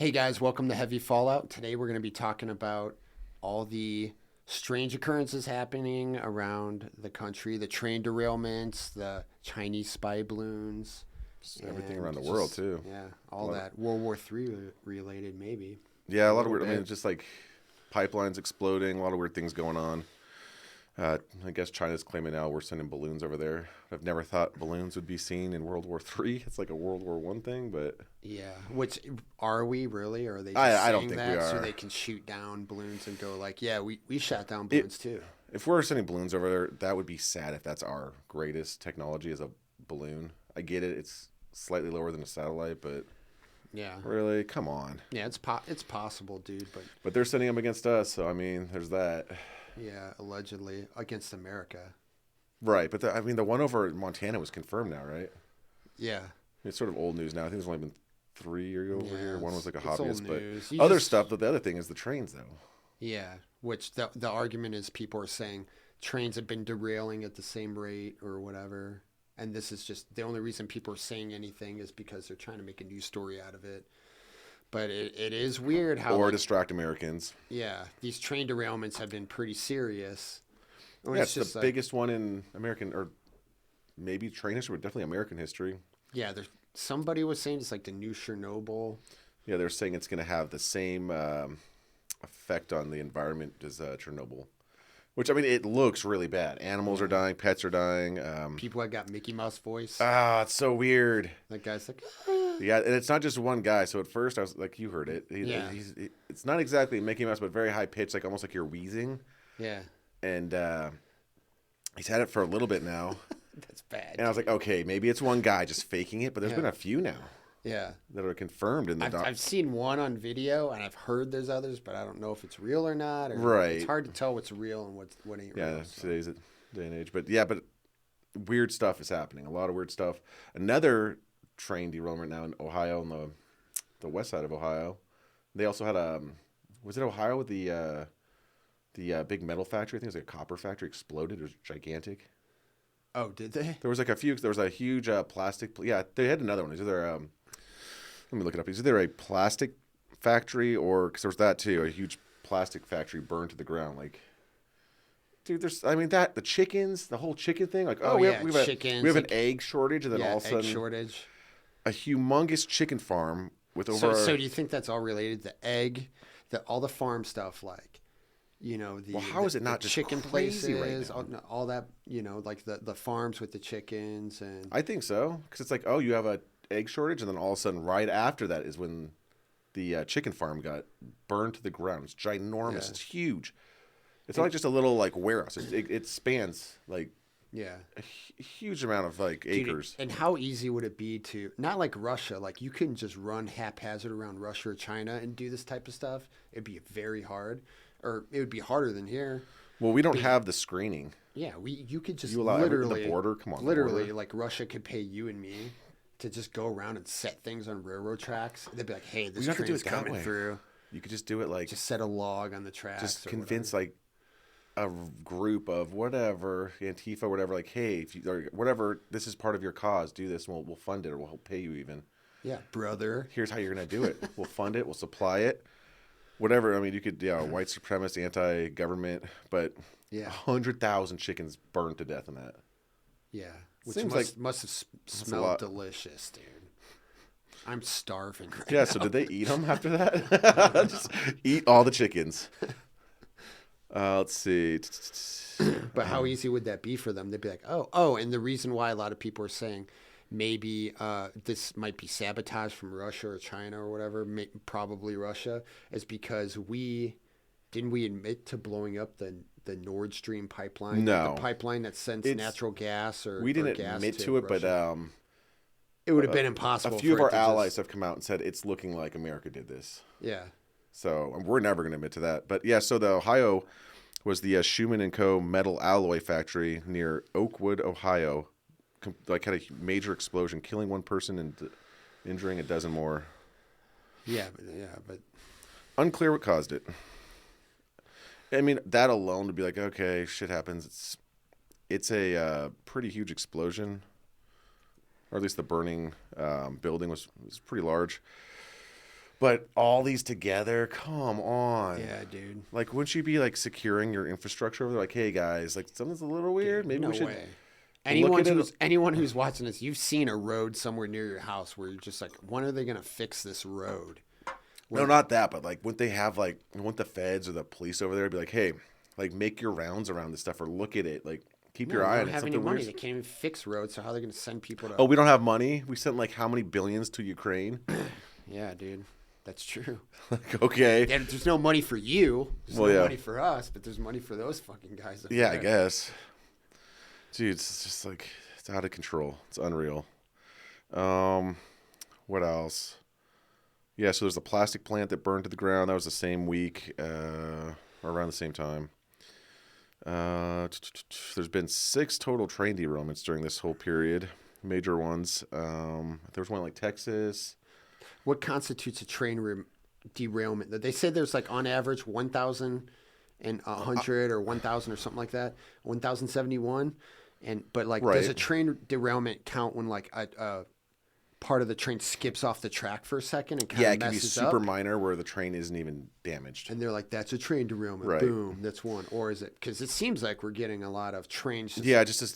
Hey guys, welcome to Heavy Fallout. Today we're going to be talking about all the strange occurrences happening around the country, the train derailments, the Chinese spy balloons, Just everything and around the world too. yeah, all that World War III related maybe. Yeah, A a lot of little weird. I mean, bit. just like pipelines exploding, a lot of weird things going on. I guess China's claiming now we're sending balloons over there. I've never thought balloons would be seen in World War III. It's like a World War One thing, but Yeah, which are we really? Or are they just I don't saying think we that so are. they can shoot down balloons and go like, yeah, we shot down It, balloons too. if we're sending balloons over there, that would be sad if that's our greatest technology is a balloon. I get it; it's slightly lower than a satellite, but Yeah. really, come on. Yeah, it's possible, dude, but But they're sending them against us, so I mean, there's that. yeah, allegedly against America. Right, but I mean, the one over Montana was confirmed now, right? Yeah. It's sort of old news now. I think there's only been 3 over here. One was like a It's old hobbyist, but news. You other just- stuff. But the other thing is the trains, though. Yeah, which the argument is people are saying trains have been derailing at the same rate or whatever, and this is just the only reason people are saying anything is because they're trying to make a news story out of it. But it is weird how Or like, distract Americans. yeah, these train derailments have been pretty serious. When Yeah, it's the just like, biggest one in American, or maybe train history, but definitely American history. yeah, there's somebody was saying it's like the new Chernobyl. Yeah, they're saying it's going to have the same effect on the environment as Chernobyl. Which, I mean, it looks really bad. Animals are dying, pets are dying. People that got Mickey Mouse voice. It's so weird. That guy's like, Yeah, and it's not just one guy. So at first, I was like, you heard it. Yeah. It's not exactly Mickey Mouse, but very high pitched, like almost like you're wheezing. yeah, And he's had it for a little bit now. that's bad. And I was like, okay, maybe it's one guy just faking it, but there's Yeah. been a few now Yeah. that are confirmed in the I've seen one on video, and I've heard there's others, but I don't know if it's real or not. Or Right. It's hard to tell what's real and what ain't yeah, real. So. today's day and age. But yeah, but weird stuff is happening. A lot of weird stuff. Another train derailment now in Ohio, on the west side of Ohio. They also had was it Ohio with the big metal factory? I think it was like a copper factory exploded. It was gigantic. Oh, did they? There was like there was a huge plastic. Yeah, they had another one. Is there let me look it up. Is either a plastic factory or because there was that too, a huge plastic factory burned to the ground. Like, dude, I mean the chickens, the whole chicken thing. Like, Oh, we yeah, have chickens, we have an like- egg shortage, and then all of a egg sudden shortage. a humongous chicken farm with over. So do you think that's all related? The egg, all the farm stuff, like, Well, how is it not the just chicken crazy right places, now? all that, like the farms with the chickens and I think so because it's like, oh, you have a egg shortage, and then all of a sudden, right after that is when the chicken farm got burned to the ground. It's ginormous. Yeah. It's huge. It's not like just a little like warehouse. It spans like yeah. a huge amount of like Dude, acres. and how easy would it be to not like Russia? Like you couldn't just run haphazard around Russia or China and do this type of stuff. It'd be very hard, or it would be harder than here. Well, we don't have the screening. Yeah, you could just You allow literally the border. Come on, the literally border. like Russia could pay you and me to just go around and set things on railroad tracks. They'd be like, "Hey, this have to do train's it that coming way. through." You could just do it like Just set a log on the tracks. just or convince whatever. like a group of whatever Antifa, whatever. Like, hey, if you or whatever, this is part of your cause. Do this, and we'll fund it, or we'll help pay you even. Yeah, brother. Here's how you're gonna do it. We'll fund it. We'll supply it. Whatever. I mean, you could, white supremacist, anti-government, but Yeah, 100,000 chickens burned to death in that. yeah. Which Seems must have a smelled lot. delicious, dude. I'm starving right Yeah. now. So did they eat them after that? Just eat all the chickens. Let's see. But how easy would that be for them? They'd be like, oh, and the reason why a lot of people are saying maybe this might be sabotage from Russia or China or whatever, probably Russia, is because didn't we admit to blowing up the Nord Stream pipeline? No. The pipeline that sends It's- natural gas or We didn't gas admit to it, but Russia. It would have been a impossible. few of for it our to allies just- have come out and said it's looking like America did this. yeah. So we're never going to admit to that. But yeah, so the Ohio was the Schumann and Co. metal alloy factory near Oakwood, Ohio. Like had a major explosion, killing one person and injuring a dozen more. But Unclear what caused it. I mean, that alone would be like, okay, shit happens. It's a pretty huge explosion, or at least the burning building was pretty large. But all these together, come on. Yeah, dude. Like, wouldn't you be like securing your infrastructure over there? Like, hey guys, like something's a little weird. Dude, Maybe no we should way. look at it. Anyone who's watching this, you've seen a road somewhere near your house where you're just like, when are they gonna fix this road? No, not that, but like, wouldn't they have like, wouldn't the feds or the police over there be like, hey, like make your rounds around this stuff or look at it, like keep your eye They on don't it. have any Something money. weird. They can't even fix roads. So how are they gonna send people to? Oh, we don't have money. We sent like how many billions to Ukraine? Yeah, dude. That's true. Like, okay. Yeah, there's no money for you. There's Well, no yeah. money for us, but there's money for those fucking guys. Up Yeah, I there. guess. Dude, it's just like it's out of control. It's unreal. What else? Yeah, so there's a plastic plant that burned to the ground. That was the same week, or around the same time. There's been 6 total train derailments during this whole period. Major ones. There was one in, like Texas. What constitutes a train derailment? They say there's like on average 1,100 or 1,000 or something like that. 1,071. But like, does a Right. train derailment count when like a part of the train skips off the track for a second and kind Yeah, of it can be messes super up? minor where the train isn't even damaged. And they're like, that's a train derailment. Right. Boom, that's one. Or is it? Because it seems like we're getting a lot of trains. Yeah, just to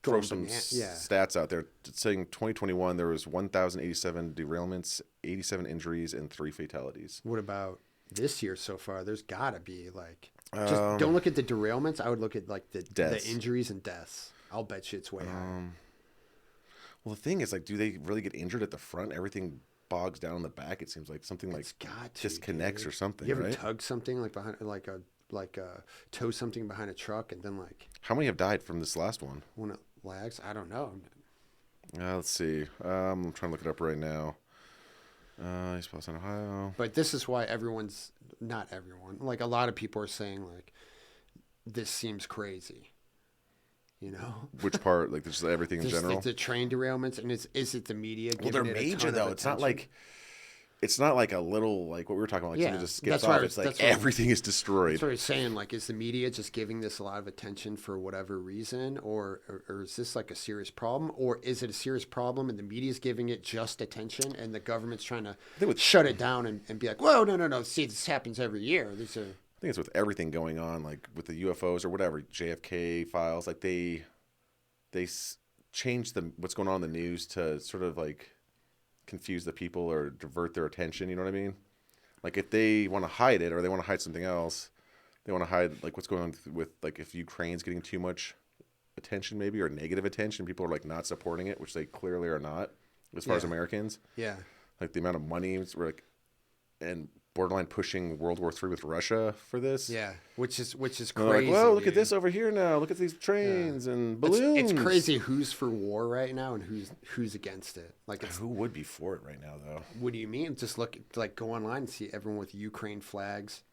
throw Going some yeah. stats out there. It's saying 2021 there was 1,087 derailments, 87 injuries, and 3 fatalities. What about this year so far? There's got to be like, just Um, don't look at the derailments. I would look at like the Deaths. injuries and deaths. I'll bet you it's way higher. Well, the thing is, like, do they really get injured at the front? Everything bogs down in the back. It seems like something like It's got to, disconnects dude. or something, You ever right? tug something like behind, like tow something behind a truck, and then like How many have died from this last one? when it lags? I don't know. Let's see. I'm trying to look it up right now. East Boston, Ohio. But this is why not everyone, like a lot of people are saying like, this seems crazy. You know, Which part? Like, just everything in just general? the train derailments, and is it the media? Well, they're giving it a major ton of though. It's not attention? like it's not like a little like what we were talking about. Like Yeah, something just skips that's why I off. was- It's like that's why- everything is destroyed. That's what I was saying. Like, is the media just giving this a lot of attention for whatever reason, or is this like a serious problem, or is it a serious problem and the media's giving it just attention, and the government's trying to shut it down and be like, whoa, no. See, this happens every year. These are I think it's with everything going on, like with the UFOs or whatever, JFK files. Like they change what's going on in the news to sort of like confuse the people or divert their attention. You know what I mean? Like if they want to hide it or they want to hide something else, they want to hide like what's going on with like if Ukraine's getting too much attention maybe or negative attention, people are like not supporting it, which they clearly are not as far as Yeah. Americans. yeah. Like the amount of money we're like and borderline pushing World War III with Russia for this. Yeah, which is And crazy. they're like, whoa, look at dude. this over here now. Look at these trains and balloons. It's crazy who's for war right now and who's against it. Like, it's Who would be for it right now, though? what do you mean? Just go online and see everyone with Ukraine flags.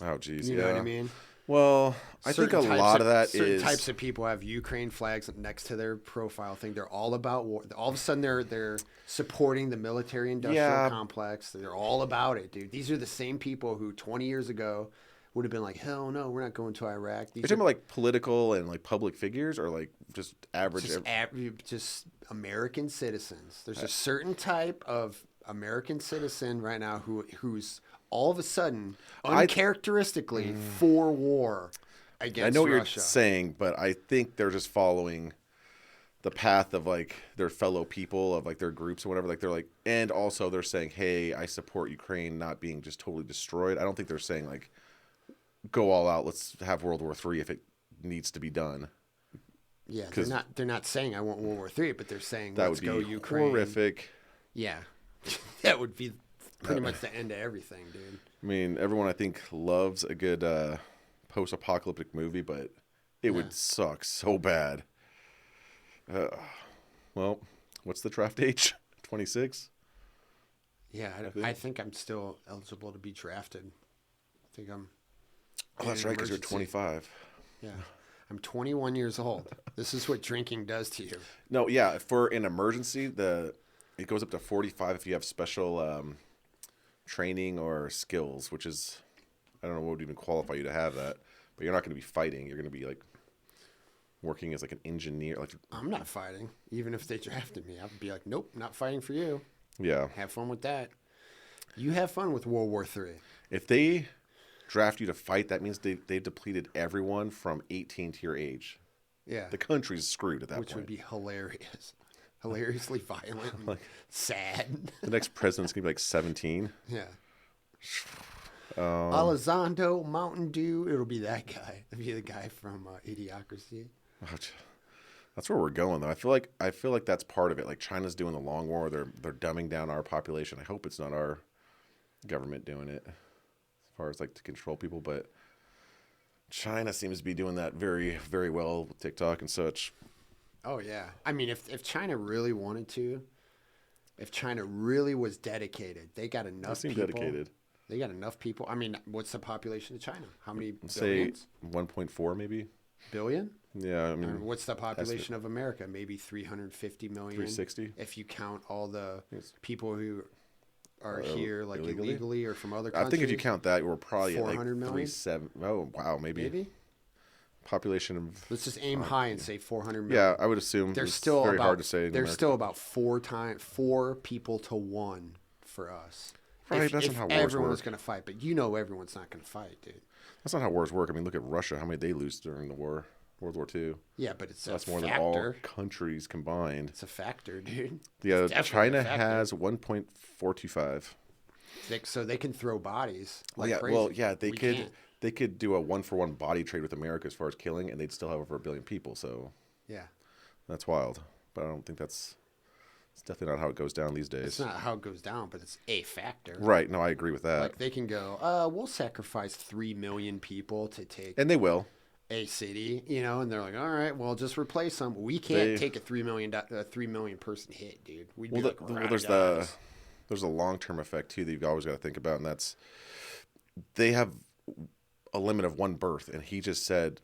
Oh, geez, You know what I mean? Well, I think a Certain types lot of that certain is types of people have Ukraine flags next to their profile thing. They're all about war. All of a sudden, they're supporting the military-industrial Yeah. complex. They're all about it, dude. These are the same people who 20 years ago would have been like, "Hell no, we're not going to Iraq." These You're talking about like political and like public figures, or like just average. just American citizens. There's a certain type of American citizen right now who's all of a sudden uncharacteristically for war against I know what Russia. you're saying, but I think they're just following the path of like their fellow people of like their groups or whatever. Like they're like, and also they're saying, "Hey, I support Ukraine not being just totally destroyed." I don't think they're saying like, "Go all out. Let's have World War III if it needs to be done." Yeah, 'Cause they're not saying I want World War III, but they're saying That let's would go be Ukraine. horrific. Yeah, that would be pretty much the end of everything, dude. I mean, everyone I think loves a good post-apocalyptic movie, but it would suck so bad. Well, what's the draft age? 26? Yeah, I think I'm still eligible to be drafted. I think I'm. Oh, that's right, because you're 25. Yeah, I'm 21 years old. This is what drinking does to you. No, yeah, for an emergency, it goes up to 45 if you have special training or skills, which is, I don't know what would even qualify you to have that, but you're not going to be fighting. You're going to be like working as like an engineer. Like, I'm not fighting. Even if they drafted me, I'd be like, nope, not fighting for you. yeah. Have fun with that. You have fun with World War III. If they draft you to fight, that means they've depleted everyone from 18 to your age. Yeah. The country's screwed at that Which point. would be hilarious. Hilariously violent and Like, sad. the next president's going to be like 17. Yeah. Elizondo, Mountain Dew. It'll be that guy. It'll be the guy from Idiocracy. That's where we're going, though. I feel like that's part of it. Like China's doing the long war. They're dumbing down our population. I hope it's not our government doing it, as far as like to control people. But China seems to be doing that very, very well with TikTok and such. Oh yeah. I mean, if China really wanted to, if China really was dedicated, they got enough They seem people. dedicated. They got enough people. I mean, what's the population of China? How many Say billions? 1.4 maybe. Billion? Yeah, I mean, What's the population of America? Maybe 350 million. 360. If you count all the Yes. people who are here like illegally? illegally or from other countries. I think if you count that, we're probably at like 400 million? 370. Oh wow, maybe. Population of. Let's just aim high and say 400 million. Yeah, I would assume. There's it's still very about, hard to say. In There's America. still about four people to one for us. Right, that's if not how wars everyone's work. going to fight, but you know everyone's not going to fight, dude. That's not how wars work. I mean, look at Russia. How many did they lose during the war, World War II? Yeah, but it's That's a more factor. than all countries combined. It's a factor, dude. Yeah, It's definitely China a factor. has 1.425. So they can throw bodies. Well, Like yeah, crazy. well, yeah, they We could. can't. They could do a 1-for-1 body trade with America as far as killing, and they'd still have over 1 billion people. So Yeah. that's wild. But I don't think that's. It's definitely not how it goes down these days. It's not how it goes down, but it's a factor. Right. No, I agree with that. Like they can go, we'll sacrifice 3 million people to take And they will. a city, and they're like, all right, well, just replace them. We can't take a 3 million person hit, dude. We'd be like, there's a long-term effect too that you've always got to think about, and that's they have a limit of 1 birth, and he just said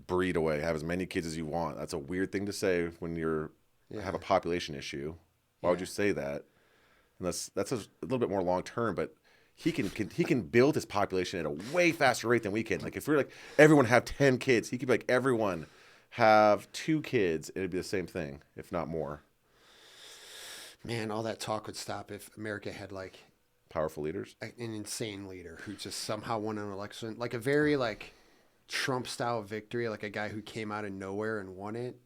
breed away, have as many kids as you want. That's a weird thing to say when you're have a population issue. Why would you say that? And that's a little bit more long-term, but he can build his population at a way faster rate than we can. Like if we're like everyone have 10 kids, he could be like everyone have 2 kids. It'd be the same thing, if not more. Man, all that talk would stop if America had like Powerful leaders. an insane leader who just somehow won an election, like a very like Trump-style victory, like a guy who came out of nowhere and won it.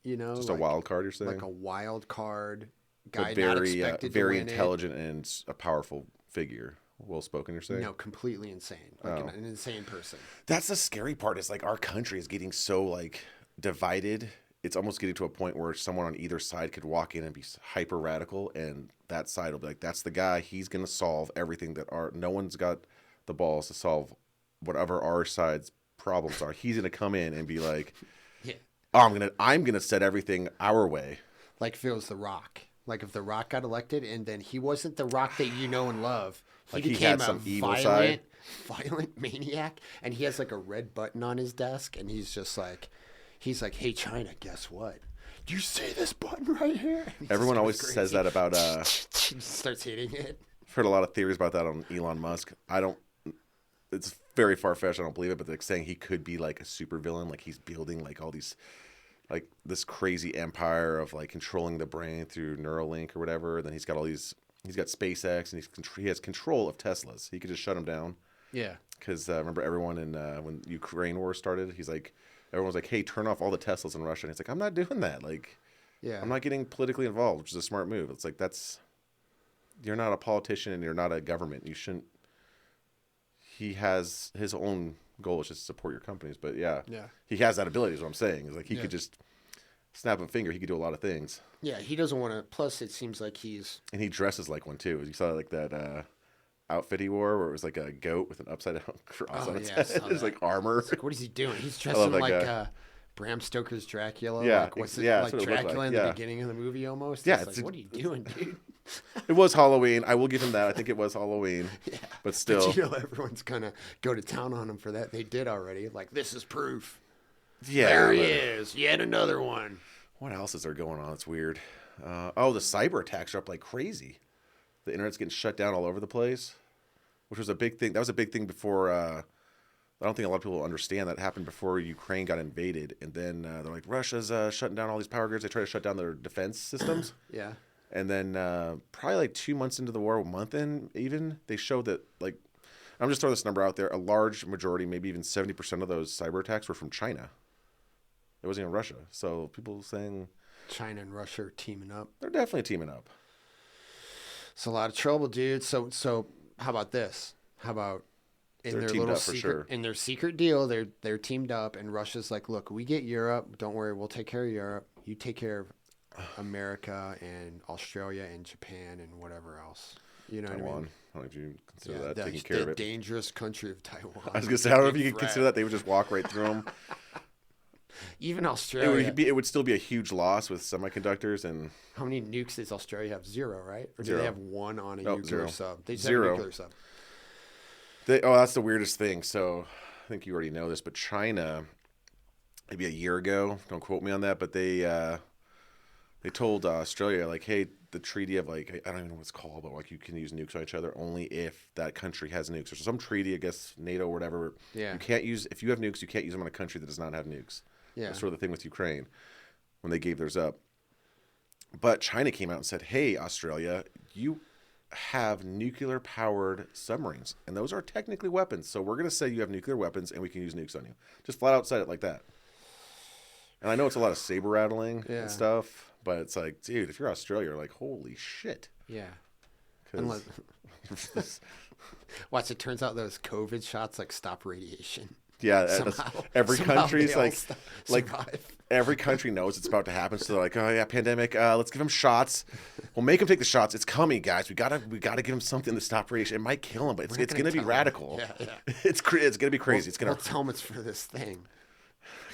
Just like, a wild card. You're saying like a wild card guy, but not very expected very to win intelligent and a powerful figure. Well spoken. You're saying No, completely insane, like an insane person. that's the scary part. Is like our country is getting so like divided. It's almost getting to a point where someone on either side could walk in and be hyper radical, and that side will be like, "That's the guy. He's going to solve everything that no one's got the balls to solve whatever our side's problems are. He's going to come in and be like, Yeah, oh, I'm gonna set everything our way." like if it was The Rock. Like if The Rock got elected and then he wasn't the Rock that you know and love. He Like he became had a some evil violent maniac, and he has like a red button on his desk, and he's like, "Hey China, guess what? Do you see this button right here?" And he Everyone just always goes says crazy. that about. He starts hitting it. I've heard a lot of theories about that on Elon Musk. It's very far-fetched. I don't believe it, but like saying he could be like a supervillain, like he's building like all these, like this crazy empire of like controlling the brain through Neuralink or whatever. And then he's got SpaceX, and he has control of Teslas. He could just shut them down. Yeah. Because remember everyone when Ukraine war started, everyone was like, "Hey, turn off all the Teslas in Russia." And he's like, "I'm not doing that. Like, Yeah. I'm not getting politically involved," which is a smart move. It's like you're not a politician and you're not a government. You shouldn't. He has his own goal, is just to support your companies. But yeah, he has that ability. Is what I'm saying. Is like he could just snap a finger. He could do a lot of things. Yeah, he doesn't want to. Plus, it seems like And he dresses like one too. You saw like that outfit he wore, where it was like a goat with an upside down cross on its head. It's like armor. It's like, what is he doing? He's dressing that like guy. Bram Stoker's Dracula. Yeah, Like, what's it, yeah, like that's what it looked Dracula like, in the yeah. beginning of the movie almost? Yeah, It's like, what are you doing, dude? It was Halloween. I will give him that. I think it was Halloween. Yeah. But still. But everyone's going to go to town on him for that. They did already. Like, this is proof. Yeah. There he is. Yet another one. What else is there going on? It's weird. The cyber attacks are up like crazy. The internet's getting shut down all over the place, which was a big thing. That was a big thing before. I don't think a lot of people understand that happened before Ukraine got invaded. And then they're like, Russia's shutting down all these power grids. They try to shut down their defense systems. Yeah. And then probably like 2 months into the war, a month in even, they showed that, like, I'm just throwing this number out there, a large majority, maybe even 70% of those cyber attacks were from China. It wasn't even Russia. So people saying China and Russia are teaming up. they're definitely teaming up. It's a lot of trouble, dude. So how about this? How about in They're their teamed little up for secret sure. in their secret deal, they're teamed up, and Russia's like, look, we get Europe. Don't worry, we'll take care of Europe. You take care of America and Australia and Japan and whatever else. You know Taiwan. what I mean? I don't know if you consider Yeah, that taking the care of it. dangerous country of Taiwan. I was gonna say, I don't know if you could consider that. They would just walk right through them. Even Australia. It would still be a huge loss with semiconductors and How many nukes does Australia have? Zero, right? Or do Zero. they have one on a No, nuclear zero. sub? They just Zero. have a nuclear sub. that's the weirdest thing. So I think you already know this, but China, maybe a year ago, don't quote me on that, but they told Australia, like, hey, the treaty of, like, I don't even know what it's called, but like you can use nukes on each other only if that country has nukes. Or some treaty, I guess NATO or whatever. Yeah. You can't use, if you have nukes, you can't use them on a country that does not have nukes. Yeah. That's sort of the thing with Ukraine when they gave theirs up. But China came out and said, hey, Australia, you have nuclear powered submarines, and those are technically weapons. So we're going to say you have nuclear weapons and we can use nukes on you. Just flat out said it like that. And I know it's a lot of saber rattling Yeah. and stuff, but it's like, dude, if you're Australia, you're like, holy shit. Yeah. 'Cause- Unless, watch, it turns out those COVID shots like stop radiation. yeah, every somehow country's they all like, survive. every country knows it's about to happen. So they're like, oh yeah, pandemic. Let's give them shots. We'll make them take the shots. It's coming, guys. We gotta give them something to stop radiation. It might kill them, but it's gonna be tell 'em. radical. Yeah. It's gonna be crazy. It's gonna. We'll tell them it's for this thing.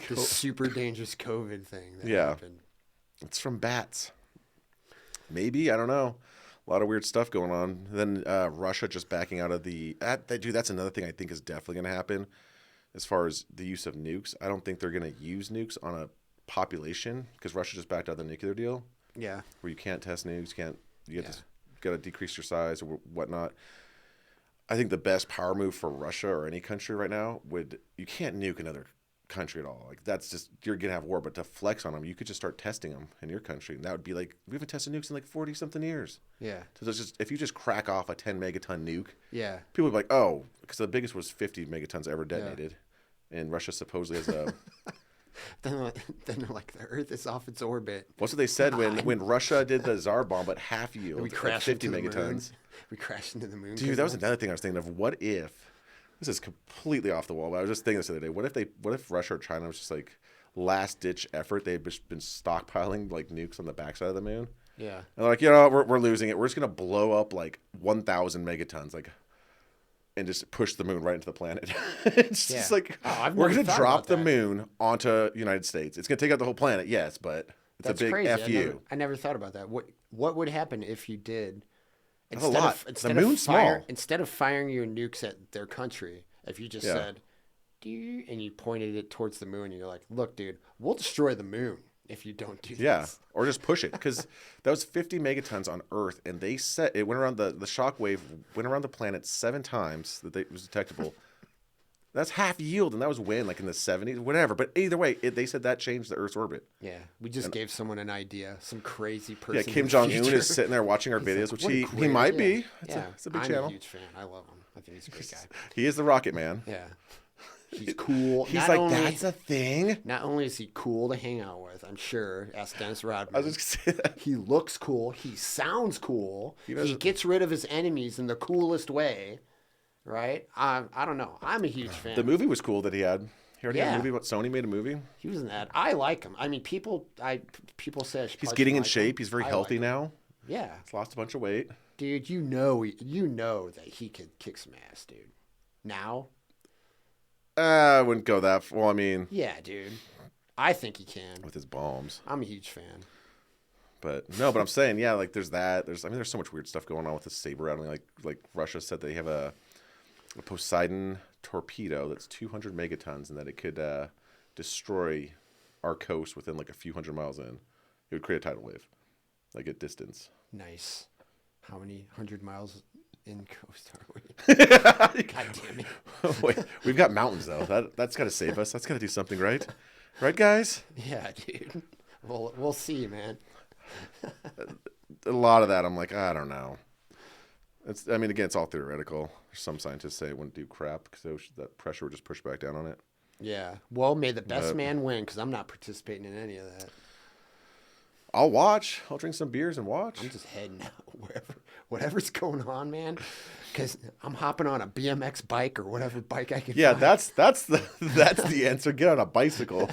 This super dangerous COVID thing that Yeah. happened. It's from bats. Maybe, I don't know. A lot of weird stuff going on. Then Russia just backing out of the. Dude, that's another thing I think is definitely going to happen. As far as the use of nukes, I don't think they're going to use nukes on a population because Russia just backed out of the nuclear deal, Yeah. where you can't test nukes, you got to decrease your size or whatnot. I think the best power move for Russia or any country right now you can't nuke another country at all. Like, that's just, you're gonna have war. But to flex on them, you could just start testing them in your country, and that would be like, we haven't tested nukes in like 40 something years. Yeah. So there's just, if you just crack off a 10 megaton nuke, Yeah. people would be like, oh, because the biggest was 50 megatons ever detonated, and Russia supposedly has a. Then they're like, the Earth is off its orbit. What's what they said when Russia did the Tsar bomb at half yield, We at crashed 50 into the moon. megatons. We crashed into the moon. Dude, that was another thing I was thinking of. What if, this is completely off the wall, but I was just thinking this the other day. What if Russia or China was just like last ditch effort? They've just been stockpiling like nukes on the backside of the moon. Yeah. And they're like, you know, we're losing it. We're just gonna blow up like 1,000 megatons, like, and just push the moon right into the planet. It's just like, I've we're never gonna thought drop about the that. moon onto United States. It's gonna take out the whole planet, yes, but it's That's a big crazy. fu. I never thought about that. What would happen if you did? That's a lot. The moon's small. Instead of firing your nukes at their country, if you just Yeah. said, and you pointed it towards the moon, and you're like, look, dude, we'll destroy the moon if you don't do Yeah, this. or just push it, because that was 50 megatons on Earth, and they said it went around the shock wave went around the planet 7 times that it was detectable. That's half yield, and that was when, like in the 70s, whatever. But either way, they said that changed the Earth's orbit. Yeah, we just gave someone an idea. Some crazy person. Yeah, in Kim the Jong Un future. is sitting there watching our He's videos, like, which what a he great- might yeah. be. Yeah, It's a big I'm channel. a huge fan. I love him. I think he's a great guy. He is the Rocket Man. Yeah, he's cool. He's Not like, only- that's a thing. Not only is he cool to hang out with, I'm sure. Ask Dennis Rodman. I was just gonna say that. He looks cool. He sounds cool. He He, doesn't- gets rid of his enemies in the coolest way, right? I don't know. I'm a huge fan. The movie was cool that he had. He already had Yeah. a movie. What, Sony made a movie. He was an ad. I like him. I mean, people say I should He's probably getting in like him. shape. He's very I healthy like him. now. Yeah, He's lost a bunch of weight. dude. You know that he could kick some ass, dude. Now, I wouldn't go that far. Well, I mean, yeah, dude. I think he can. with his bombs. I'm a huge fan. But no, but I'm saying, yeah, like there's that. There's so much weird stuff going on with the saber rattling. Like Russia said they have a Poseidon torpedo that's 200 megatons, and that it could destroy our coast within like a few hundred miles in. It would create a tidal wave, like at distance. Nice. How many 100 miles in coast are we? God damn it. Wait, we've got mountains though. That's got to save us. That's got to do something, right? Right, guys? Yeah, dude. We'll see, man. a lot of that, I'm like, I don't know. I mean, again, it's all theoretical. Some scientists say it wouldn't do crap because that pressure would just push back down on it. Yeah. Well, may the best But man win because I'm not participating in any of that. I'll watch. I'll drink some beers and watch. I'm just heading out whatever's going on, man. Because I'm hopping on a BMX bike or whatever bike I can Yeah, find. that's the answer. Get on a bicycle.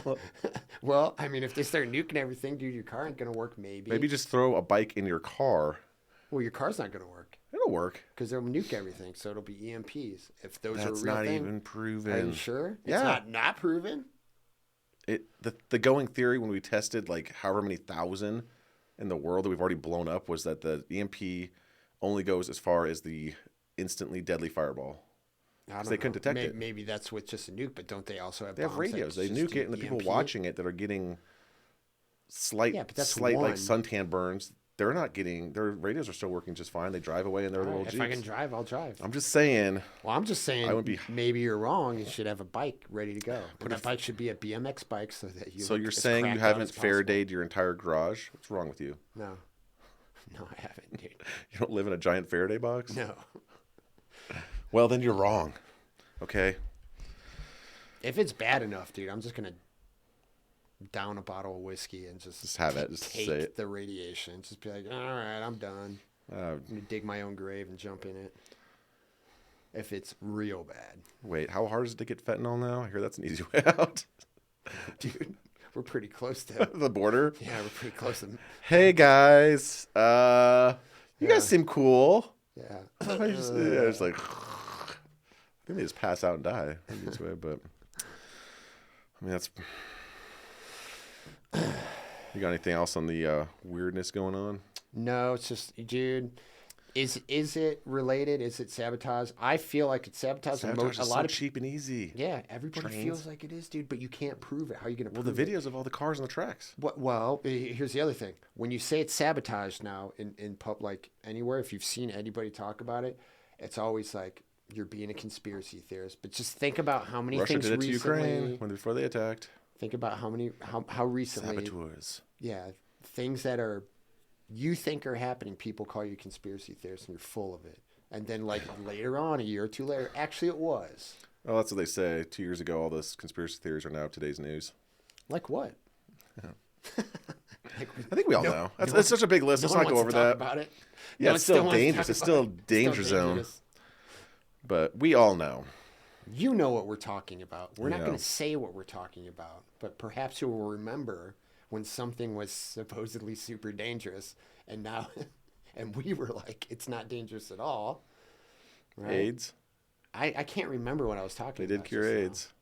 Well, I mean, if they start nuking everything, dude, your car ain't going to work maybe. Maybe just throw a bike in your car. Well, your car's not going to work. It'll work. Because they'll nuke everything, so it'll be EMPs. If those That's are a real not thing. even proven. Are you sure? Yeah. It's not proven? The going theory when we tested like however many thousand in the world that we've already blown up was that the EMP only goes as far as the instantly deadly fireball. I don't They couldn't know. detect it. Maybe that's with just a nuke, but don't they also have They have bombs that radios. They just nuke do it, and the people EMP? watching it that are getting slight but that's like one. suntan burns, they're not getting. Their radios are still working just fine. They drive away in their All little right, Jeeps. if I can drive, I'll drive. I'm just saying. Well, I'm just saying I would be- maybe you're wrong. You should have a bike ready to go. And that bike should be a BMX bike so that you. So look you're as saying you cracked out haven't as possible. Faradayed your entire garage? What's wrong with you? No, no, I haven't, dude. You don't live in a giant Faraday box? No. Well, then you're wrong. Okay. If it's bad enough, dude, I'm just gonna down a bottle of whiskey and just have it. Just take say it. the radiation. Just be like, all right, I'm done. I'm gonna dig my own grave and jump in it. If it's real bad, Wait, how hard is it to get fentanyl now? I hear that's an easy way out. dude, we're pretty close to. The border. Yeah, we're pretty close to. Hey guys, you Yeah. guys seem cool. Yeah. It's like I think they just pass out and die this way, but I mean that's. You got anything else on the weirdness going on? No, it's just, dude. Is it related? Is it sabotage? I feel like it's sabotage. Sabotage A is lot so of cheap and easy. yeah, everybody Trains. feels like it is, dude. But you can't prove it. How are you gonna Well, prove the it? videos of all the cars on the tracks. Well, here's the other thing. When you say it's sabotage now in pub, like anywhere, if you've seen anybody talk about it, it's always like you're being a conspiracy theorist. But just think about how many Russia things did it to recently. Ukraine before they attacked. Think about how recently. Saboteurs. Yeah, things that are you think are happening, people call you conspiracy theorists, and you're full of it. And then like later on, a year or two later, actually it was. Well, that's what they say. 2 years ago, all those conspiracy theories are now today's news. Like what? Like, I think we all know. That's such a big list. no Let's one not go wants over to talk that. about it. Yeah, No one it's still wants to dangerous. talk It's about still it. danger It's still zone. dangerous. But we all know. You know what we're talking about. We're not Yeah. going to say what we're talking about, but perhaps you will remember when something was supposedly super dangerous, and now, and we were like, it's not dangerous at all. Right? AIDS. I can't remember what I was talking They about. did cure just now. AIDS.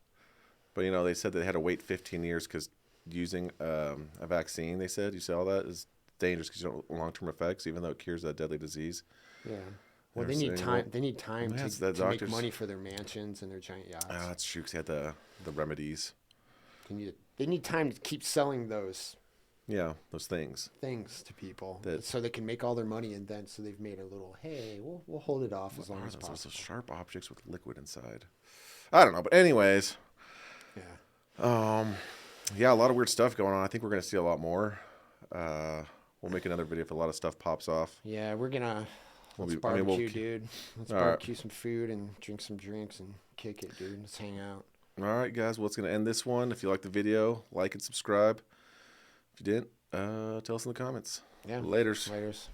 But, you know, they said they had to wait 15 years because using a vaccine, they said, you see all that, is dangerous because you don't long-term effects, even though it cures that deadly disease. Yeah. Well, They're they need saying, time. well, They need time yeah, to, it's the to make doctors. money for their mansions and their giant yachts. Oh, that's true because he had the remedies. They need time to keep selling those Yeah, those things. things to people That- so they can make all their money, and then so they've made a little. Hey, we'll hold it off as long What as are those possible. sharp objects with liquid inside? I don't know. But anyways, Yeah. yeah, a lot of weird stuff going on. I think we're going to see a lot more. We'll make another video if a lot of stuff pops off. Yeah, we're gonna We'll let's be- I mean, barbecue, we'll keep- dude. Let's All right. barbecue some food and drink some drinks and kick it, dude. Let's hang out. All right, guys. Well, it's going to end this one. If you liked the video, like and subscribe. If you didn't, tell us in the comments. Yeah. Laters. Laters.